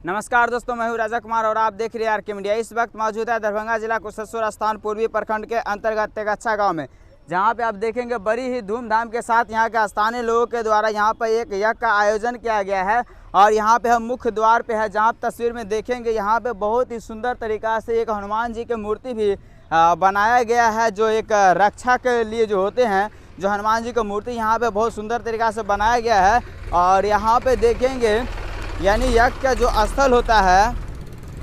नमस्कार दोस्तों, मैं हूं राजा कुमार और आप देख रहे हैं आरके मीडिया। इस वक्त मौजूद है दरभंगा जिला कुशेश्वर स्थान पूर्वी प्रखंड के अंतर्गत तेगच्छा गांव में, जहां पे आप देखेंगे बड़ी ही धूमधाम के साथ यहां के स्थानीय लोगों के द्वारा यहां पर एक यज्ञ का आयोजन किया गया है। और यहां पे हम मुख्य द्वार पे है, जहां तस्वीर में देखेंगे यहां पे बहुत ही सुंदर तरीक़ा से एक हनुमान जी की मूर्ति भी बनाया गया है, जो एक रक्षा के लिए जो होते हैं, जो हनुमान जी की मूर्ति यहाँ पे बहुत सुंदर तरीक़ा से बनाया गया है। और यहाँ पे देखेंगे यानी यज्ञ का जो स्थल होता है,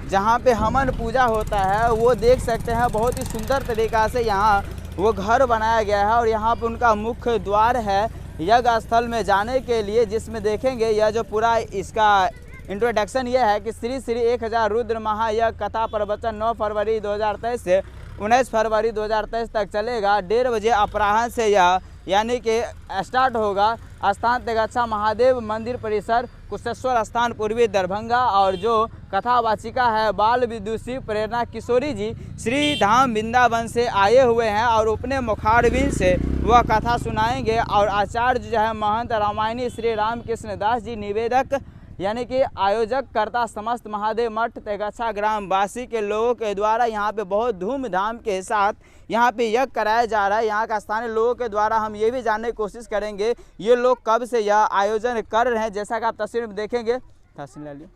जहाँ पे हवन पूजा होता है, वो देख सकते हैं बहुत ही सुंदर तरीक़ा से यहाँ वो घर बनाया गया है। और यहाँ पे उनका मुख्य द्वार है यज्ञ स्थल में जाने के लिए, जिसमें देखेंगे यह जो पूरा इसका इंट्रोडक्शन ये है कि श्री श्री 1000 रुद्र महायज्ञ कथा प्रवचन 9 फरवरी 2023 से 19 फरवरी 2023 तक चलेगा। 1:30 बजे अपराह्न से यह यानी कि स्टार्ट होगा। स्थान तेगच्छा महादेव मंदिर परिसर, कुशेश्वर स्थान पूर्वी दरभंगा। और जो कथावाचिका है बाल विदुषी प्रेरणा किशोरी जी श्री धाम वृंदावन से आए हुए हैं और अपने मुखारबिंद से वह कथा सुनाएंगे। और आचार्य जो है महंत रामायणी श्री रामकृष्ण दास जी निवेदक यानी कि आयोजक करता समस्त महादेव मठ तेगच्छा ग्राम वासी के लोगों के द्वारा यहाँ पे बहुत धूमधाम के साथ यहाँ पे यज्ञ कराया जा रहा है। यहाँ का स्थानीय लोगों के द्वारा हम ये भी जानने की कोशिश करेंगे ये लोग कब से यह आयोजन कर रहे हैं। जैसा कि आप तस्वीर में देखेंगे, तस्वीर ले लियो,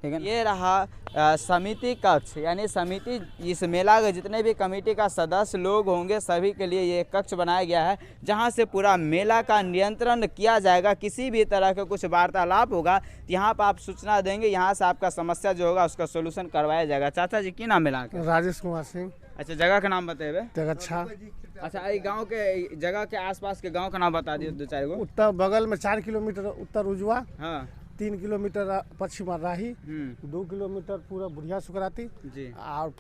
ठीक है। ये रहा समिति कक्ष, यानी समिति इस मेला के जितने भी कमेटी का सदस्य लोग होंगे सभी के लिए ये कक्ष बनाया गया है, जहां से पूरा मेला का नियंत्रण किया जाएगा। किसी भी तरह का कुछ वार्तालाप होगा यहाँ पर आप सूचना देंगे, यहाँ से आपका समस्या जो होगा उसका सोल्यूशन करवाया जाएगा। चाचा जी की नाम मिला? राजेश कुमार सिंह। अच्छा, जगह का नाम बताए? तेगच्छा। अच्छा, ये गाँव के जगह के आसपास के गाँव का नाम बता दिए 2-4 गो। उत्तर बगल में 4 किलोमीटर उत्तर उजवा, हाँ, 3 किलोमीटर पश्चिम राही, 2 किलोमीटर पूरा बुढ़िया सुकराती जी, और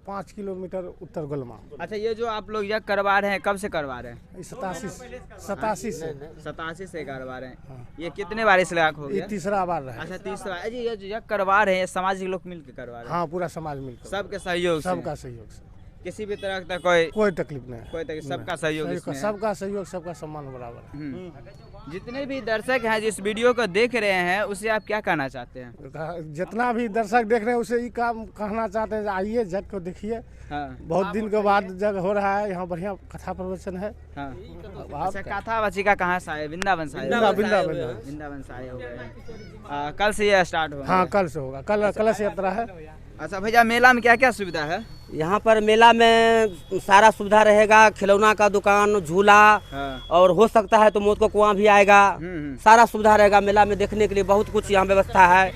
5 किलोमीटर उत्तर गोलमा। अच्छा, ये जो आप लोग यज्ञ करवा रहे हैं कब से करवा रहे हैं? 87 से करवा रहे हैं। हाँ। ये कितने बार इस लायक हो गया? ये तीसरा बार है। अच्छा, तीसरा। जी, ये जो यज्ञ करवा रहे हैं समाज के लोग मिलकर करवा रहे हैं? हाँ, पूरा समाज मिलकर, सबके सहयोग, सबका सहयोग से किसी भी तरह का कोई तकलीफ नहीं, कोई तकलीफ, सबका सहयोग, सबका सहयोग, सबका सम्मान बराबर है। जितने भी दर्शक हैं जिस वीडियो को देख रहे हैं उसे आप क्या कहना चाहते हैं? जितना भी दर्शक देख रहे हैं उसे ये काम कहना चाहते हैं, आइए यज्ञ को देखिए। हाँ। बहुत दिन के बाद यज्ञ हो रहा है, यहाँ बढ़िया कथा प्रवचन है। हाँ। अच्छा, कथा वाचिका कहाँ से आए? वृंदावन से आए? वृंदावन से आए हो गए। कल से ये स्टार्ट होगा? हाँ, कल से होगा, कलश यात्रा है। अच्छा भैया, मेला में क्या क्या सुविधा है? यहाँ पर मेला में सारा सुविधा रहेगा, खिलौना का दुकान, झूला, हाँ। और हो सकता है तो मौत को कुआं भी आएगा। सारा सुविधा रहेगा मेला में, देखने के लिए बहुत कुछ यहाँ व्यवस्था है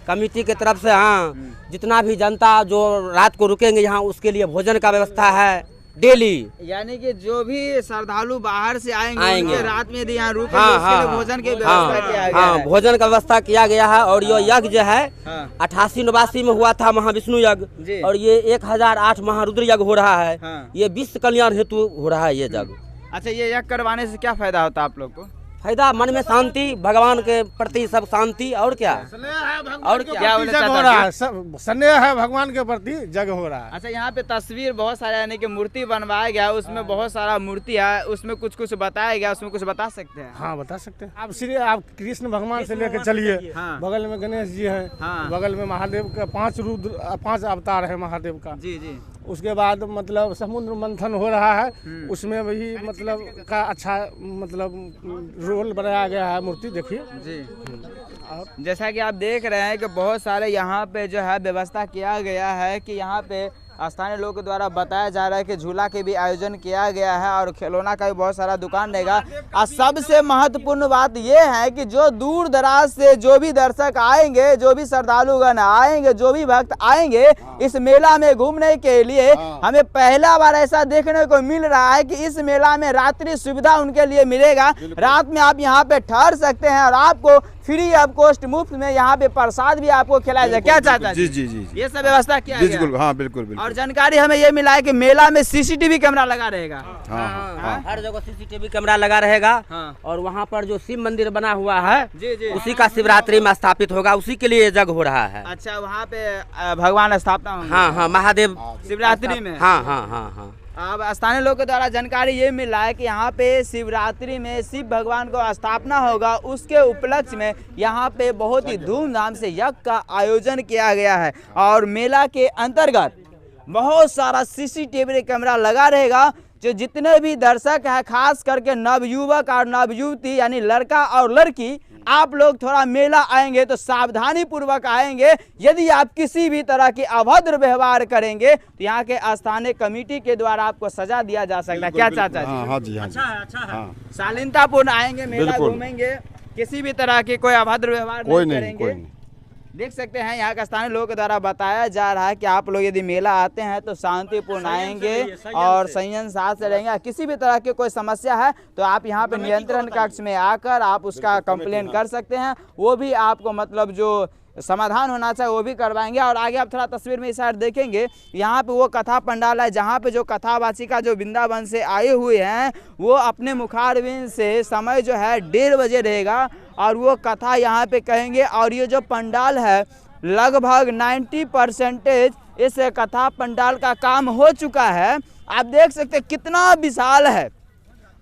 कमेटी के तरफ से। हाँ, जितना भी जनता जो रात को रुकेंगे यहाँ उसके लिए भोजन का व्यवस्था है डेली, यानी कि जो भी श्रद्धालु बाहर से आएंगे रात में यहाँ रुकेंगे, उसके लिए भोजन की व्यवस्था किया गया है। भोजन का व्यवस्था किया गया है। और ये यज्ञ जो है 88-89 में हुआ था महाविष्णु यज्ञ, और ये 1008 महारुद्र यज्ञ हो रहा है। ये विश्व कल्याण हेतु हो रहा है ये यज्ञ। अच्छा, ये यज्ञ करवाने से क्या फायदा होता है आप लोग को? फायदा मन में शांति, भगवान के प्रति सब शांति, और क्या और क्या हो रहा है, सब स्नेह है भगवान के प्रति जग हो रहा है। अच्छा, यहाँ पे तस्वीर बहुत सारे यानी कि मूर्ति बनवाया गया, उसमें बहुत सारा मूर्ति है, उसमें कुछ कुछ बताया गया, उसमें कुछ बता सकते हैं? हाँ, बता सकते हैं। आप कृष्ण भगवान से लेकर चलिए। हाँ। बगल में गणेश जी हैं। हाँ। बगल में महादेव का 5 अवतार है महादेव का। जी जी। उसके बाद मतलब समुद्र मंथन हो रहा है, उसमें भी मतलब का अच्छा मतलब रोल बनाया गया है, मूर्ति देखिए जी। और जैसा कि आप देख रहे हैं कि बहुत सारे यहाँ पे जो है व्यवस्था किया गया है कि यहाँ पे स्थानीय लोगों के द्वारा बताया जा रहा है कि झूला के भी आयोजन किया गया है और खिलौना का भी बहुत सारा दुकान रहेगा। और सबसे महत्वपूर्ण बात यह है कि जो दूर दराज से जो भी दर्शक आएंगे, जो भी श्रद्धालुगण आएंगे, जो भी भक्त आएंगे इस मेला में घूमने के लिए, हमें पहला बार ऐसा देखने को मिल रहा है कि इस मेला में रात्रि सुविधा उनके लिए मिलेगा। रात में आप यहाँ पे ठहर सकते हैं और आपको फ्री ऑफ कॉस्ट मुफ्त में यहाँ पे प्रसाद भी आपको खिलाया जाए। क्या चाहता है? जी जी जी, ये सब व्यवस्था किया गया है। हाँ, बिल्कुल बिल्कुल। और जानकारी हमें ये मिला है कि मेला में सीसीटीवी कैमरा लगा रहेगा। हाँ, हर जगह सीसीटीवी कैमरा लगा रहेगा। और वहाँ पर जो शिव मंदिर बना हुआ है उसी का शिवरात्रि में स्थापित होगा, उसी के लिए यज्ञ हो रहा है। अच्छा, वहाँ पे भगवान स्थापना होंगे? हाँ हाँ, महादेव शिवरात्रि में। हाँ हाँ हाँ हाँ। अब स्थानीय लोगों के द्वारा जानकारी ये मिला है कि यहाँ पे शिवरात्रि में शिव भगवान को स्थापना होगा, उसके उपलक्ष्य में यहाँ पे बहुत ही धूमधाम से यज्ञ का आयोजन किया गया है। और मेला के अंतर्गत बहुत सारा सीसीटीवी कैमरा लगा रहेगा। जो जितने भी दर्शक हैं, खास करके नवयुवक और नवयुवती यानी लड़का और लड़की, आप लोग थोड़ा मेला आएंगे तो सावधानी पूर्वक आएंगे। यदि आप किसी भी तरह की अभद्र व्यवहार करेंगे तो यहाँ के स्थानीय कमेटी के द्वारा आपको सजा दिया जा सकता है। क्या चाचा जी? हाँ जी, हाँ जी। अच्छा है। शालीनतापूर्ण आएंगे, मेला घूमेंगे, किसी भी तरह की कोई अभद्र व्यवहार नहीं करेंगे। देख सकते हैं यहाँ का स्थानीय लोगों के द्वारा बताया जा रहा है कि आप लोग यदि मेला आते हैं तो शांतिपूर्ण आएंगे और संयम साथ से रहेंगे। किसी भी तरह की कोई समस्या है तो आप यहाँ पे नियंत्रण कक्ष में आकर आप उसका कंप्लेन कर सकते हैं। वो भी आपको मतलब जो समाधान होना चाहिए वो भी करवाएंगे। और आगे आप थोड़ा तस्वीर में इस साइड देखेंगे, यहाँ पे वो कथा पंडाल है जहाँ पे जो कथावाचिका जो वृंदावन से आए हुए हैं वो अपने मुखारविंद से समय जो है 1:30 बजे रहेगा और वो कथा यहाँ पे कहेंगे। और ये जो पंडाल है लगभग 90% इस कथा पंडाल का काम हो चुका है। आप देख सकते हैं कितना विशाल है,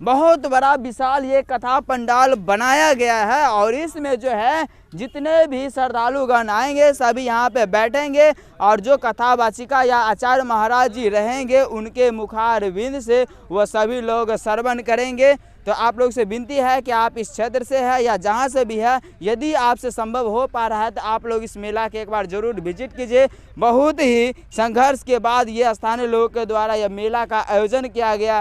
बहुत बड़ा विशाल ये कथा पंडाल बनाया गया है। और इसमें जो है जितने भी श्रद्धालुगण आएंगे सभी यहाँ पे बैठेंगे और जो कथावाचिका या आचार्य महाराज जी रहेंगे उनके मुखारविंद से वो सभी लोग श्रवण करेंगे। तो आप लोग से विनती है कि आप इस क्षेत्र से है या जहाँ से भी है, यदि आपसे संभव हो पा रहा है तो आप लोग इस मेला के एक बार जरूर विजिट कीजिए। बहुत ही संघर्ष के बाद ये स्थानीय लोगों के द्वारा यह मेला का आयोजन किया गया है।